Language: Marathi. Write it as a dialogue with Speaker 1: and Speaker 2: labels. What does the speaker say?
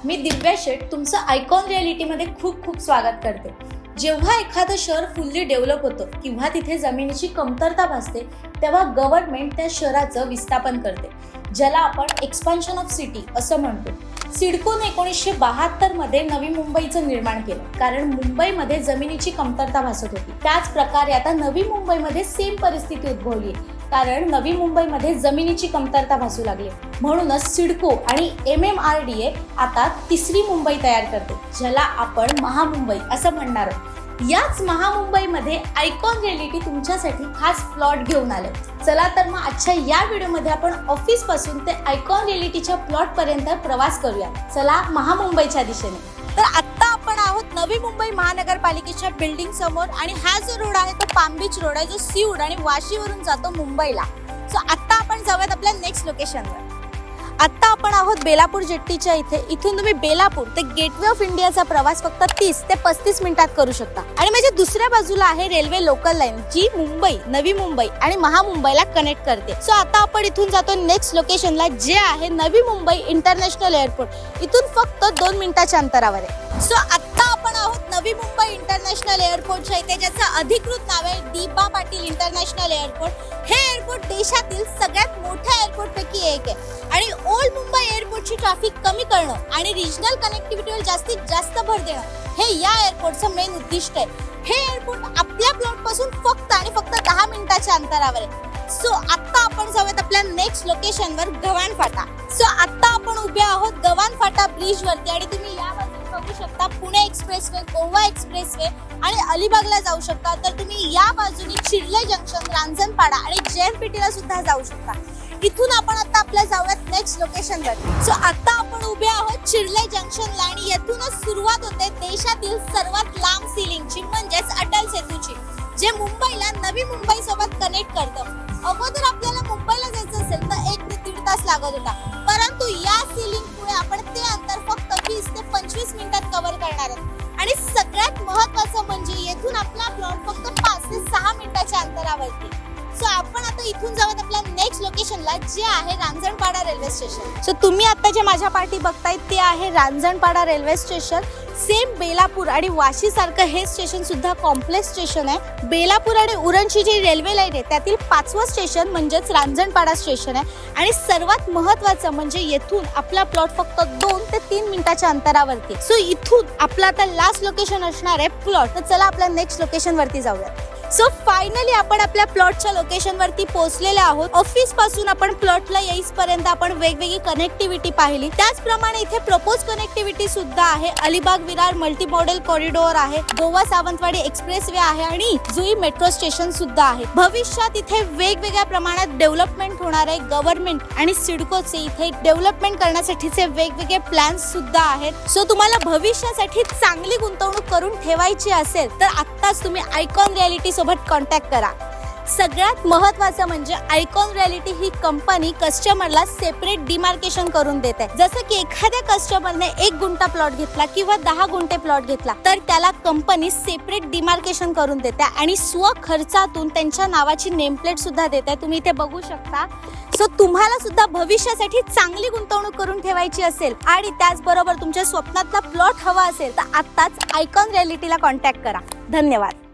Speaker 1: मी दिव्या शेठ तुमचं आयकॉन रियालिटीमध्ये खूप खूप स्वागत करते। जेव्हा एखादं शहर फुल्ली डेव्हलप होतं किंवा तिथे जमिनीची कमतरता भासते तेव्हा गव्हर्नमेंट त्या शहराचं विस्थापन करते, ज्याला आपण एक्सपान्शन ऑफ सिटी असं म्हणतो। सिडकोने 1972 मध्ये नवी मुंबईचं निर्माण केलं, कारण मुंबईमध्ये जमिनीची कमतरता भासत होती। त्याच प्रकारे आता नवी मुंबईमध्ये सेम परिस्थिती उद्भवली, कारण नवी मुंबईमध्ये जमिनीची कमतरता भासू लागली। म्हणूनच सिडको आणि MMRDA आता तिसरी मुंबई तयार करते, ज्याला आपण महामुंबई असं म्हणणार आहोत। याच महामुंबईमध्ये आयकॉन रियालिटी तुमच्यासाठी खास प्लॉट घेऊन आले। चला तर मग आजच्या या व्हिडिओमध्ये आपण ऑफिस पासून ते आयकॉन रियालिटीच्या प्लॉट पर्यंत प्रवास करूया। चला महामुंबईच्या दिशेने। तर आता आपण आहोत नवी मुंबई महानगरपालिकेच्या बिल्डिंग समोर, आणि हा जो रोड आहे तो पाम बीच रोड आहे, जो सीऊड आणि वाशीवरून जातो मुंबईला। सो आता आपण जाऊयात आपल्या नेक्स्ट लोकेशनवर। आता आपण आहोत बेलापूर जेट्टीच्या इथे। इथून तुम्ही बेलापूर ते गेटवे ऑफ इंडियाचा प्रवास फक्त 30 ते 35 मिनिटात करू शकता। आणि म्हणजे दुसऱ्या बाजूला आहे रेल्वे लोकल लाईन, जी मुंबई, नवी मुंबई आणि महामुंबईला कनेक्ट करते। सो आता आपण इथून जातो नेक्स्ट लोकेशनला, जे आहे नवी मुंबई इंटरनॅशनल एअरपोर्ट। इथून फक्त 2 मिनिटाच्या अंतरावर आहे। सो आता आपण आहोत नवी मुंबई इंटरनॅशनल एअरपोर्टच्या इथे, ज्याचं अधिकृत नाव आहे डी.बा. Patil international airport. हे एअरपोर्ट देशातील सगळ्यात मोठ्या एअरपोर्ट पैकी एक आहे, आणि ओल्ड मुंबई एअरपोर्टची ट्रॅफिक कमी करणं आणि रिजनल कनेक्टिव्हिटीवर जास्तीत जास्त भर देणं हे या एअरपोर्टचं मेन उद्दिष्ट आहे। हे एअरपोर्ट आपल्या प्लॉट पासून फक्त आणि फक्त 10 मिनिटाच्या अंतरावर आहे। सो आता आपण जाऊयात आपल्या नेक्स्ट लोकेशनवर, गव्हाण फाटा। सो आता आपण उभे आहोत गव्हाण फाटा ब्रिज वरती, आणि तुम्ही या बाजूने बघू शकता पुणे एक्सप्रेसवे, गोवा एक्सप्रेसवे आणि अलिबागला जाऊ शकता। तर तुम्ही या बाजूने चिर्ले जंक्शन, रांजणपाडा आणि JNPT सुद्धा जाऊ शकता। इथून आपण आता आपल्या जाऊयात नेक्स्ट लोकेशनवर। सो आता आपण उभे आहोत चिर्ले जंक्शनला, आणि येथूनच सुरुवात होते देशातील सर्वात लांब सीलिंगची, म्हणजेच अटल सेतूची, जे मुंबईला नवी मुंबई सोबत कनेक्ट करतं। अगोदर आपल्याला मुंबईला जायचं असेल तर 1 ते 1.5 तास लागत होता, परंतु या सीलिंगमुळे आपण ते अंतर फक्त 20 ते 25 मिनिटात कव्हर करणार आहोत। आणि सगळ्यात महत्त्वाचं म्हणजे येथून आपला प्लॉट फक्त 5 ते 6 मिनिटाच्या अंतरावरती। सो आपण आता इथून जाऊयात आपल्या नेक्स्ट लोकेशनला, जे आहे रांजणपाडा रेल्वे स्टेशन। सो तुम्ही आता जे माझ्या पाठी बघताय ते आहे रांजणपाडा रेल्वे स्टेशन। सेम बेलापूर आणि वाशी सारखं हे स्टेशन सुद्धा कॉम्प्लेक्स स्टेशन आहे। बेलापूर आणि उरणची जी रेल्वे लाईन आहे त्यातील 5वं स्टेशन म्हणजेच रांजणपाडा स्टेशन आहे। आणि सर्वात महत्त्वाचं म्हणजे येथून आपला प्लॉट फक्त 2 ते 3 मिनिटाच्या अंतरावरती। सो इथून आपला आता लास्ट लोकेशन असणार आहे प्लॉट। तर चला आपल्या नेक्स्ट लोकेशन वरती जाऊया। सो फायनली आपण आपल्या प्लॉटच्या लोकेशन वरती पोहोचलेले आहोत। ऑफिस पासून आपण प्लॉटला येईपर्यंत आपण वेगवेगळी कनेक्टिव्हिटी पाहिली, त्याचप्रमाणे इथे प्रपोज कनेक्टिव्हिटी सुद्धा आहे। Alibag Virar multi model corridor आहे, गोवा सावंतवाडी एक्सप्रेसवे आहे आणि जुई मेट्रो स्टेशन सुद्धा आहे। भविष्यात इथे वेगवेगळ्या प्रमाणात डेव्हलपमेंट होणार आहे। गव्हर्नमेंट आणि सिडकोचे इथे डेव्हलपमेंट करण्यासाठीचे वेगवेगळे प्लॅन्स सुद्धा आहेत। सो तुम्हाला भविष्यासाठी चांगली गुंतवणूक करून ठेवायची असेल तर आत्ताच तुम्ही आयकॉन रियालिटी सोबत कॉन्टॅक्ट करा। सगळ्यात महत्त्वाचं म्हणजे आयकॉन रियालिटी ही कंपनी कस्टमरला सेपरेट डिमार्केशन करून देते। जसं की एखाद्या कस्टमरने 1 गुंठा प्लॉट घेतला किंवा 10 गुंठे प्लॉट घेतला तर त्याला कंपनी सेपरेट डिमार्केशन करून देते, आणि स्वखर्चातून त्यांच्या नावाची नेमप्लेट सुद्धा देते, तुम्ही इथे बघू शकता। सो तुम्हाला सुद्धा भविष्यासाठी चांगली गुंतवणूक करून ठेवायची असेल आणि त्याचबरोबर तुमच्या स्वप्नातला प्लॉट हवा असेल तर आत्ताच आयकॉन रियालिटीला कॉन्टॅक्ट करा। धन्यवाद।